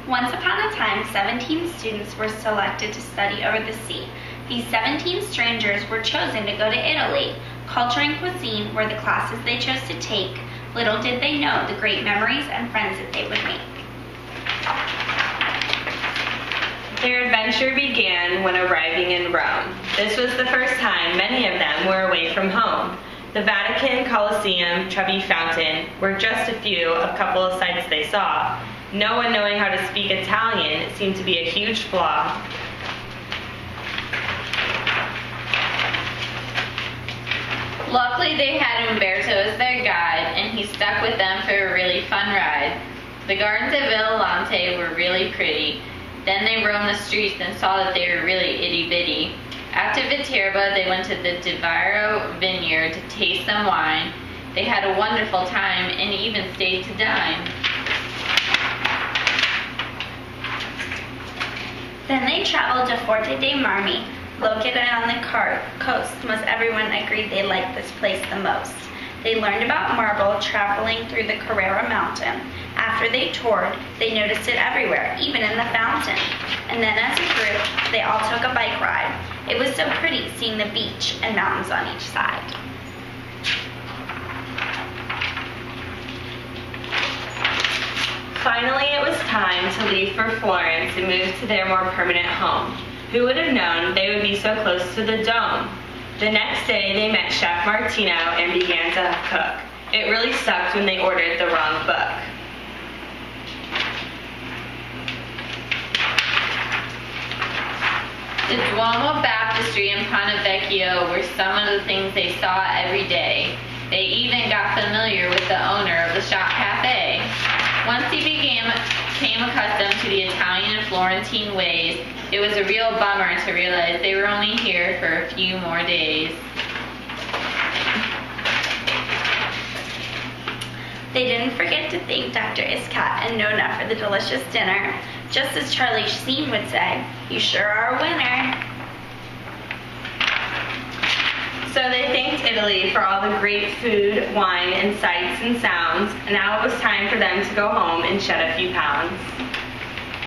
Once upon a time, 17 students were selected to study over the sea. These 17 strangers were chosen to go to Italy. Culture and cuisine were the classes they chose to take. Little did they know the great memories and friends that they would make. Their adventure began when arriving in Rome. This was the first time many of them were away from home. The Vatican, Colosseum, Trevi Fountain were just a few of a couple of sights they saw. No one knowing how to speak Italian seemed to be a huge flaw. Luckily, they had Umberto as their guide, and he stuck with them for a really fun ride. The gardens at Villante were really pretty. Then they roamed the streets and saw that they were really itty-bitty. After Viterbo, they went to the Diviro vineyard to taste some wine. They had a wonderful time and even stayed to dine. Then they traveled to Forte dei Marmi, located on the coast. Most everyone agreed they liked this place the most. They learned about marble traveling through the Carrara mountain. After they toured, they noticed it everywhere, even in the fountain. And then as a group, they all took a bike ride. It was so pretty seeing the beach and mountains on each side. Finally, it was time to leave for Florence and move to their more permanent home. Who would have known they would be so close to the Dome? The next day, they met Chef Martino and began to cook. It really sucked when they ordered the wrong book. The Duomo Baptistry and Ponte Vecchio were some of the things they saw every day. They even got familiar with the owner of the shop cafe. Once he became accustomed to the Italian and Florentine ways, it was a real bummer to realize they were only here for a few more days. They didn't forget to thank Dr. Iskat and Nona for the delicious dinner. Just as Charlie Sheen would say, "You sure are a winner." So they thanked Italy for all the great food, wine, and sights and sounds, and now it was time for them to go home and shed a few pounds.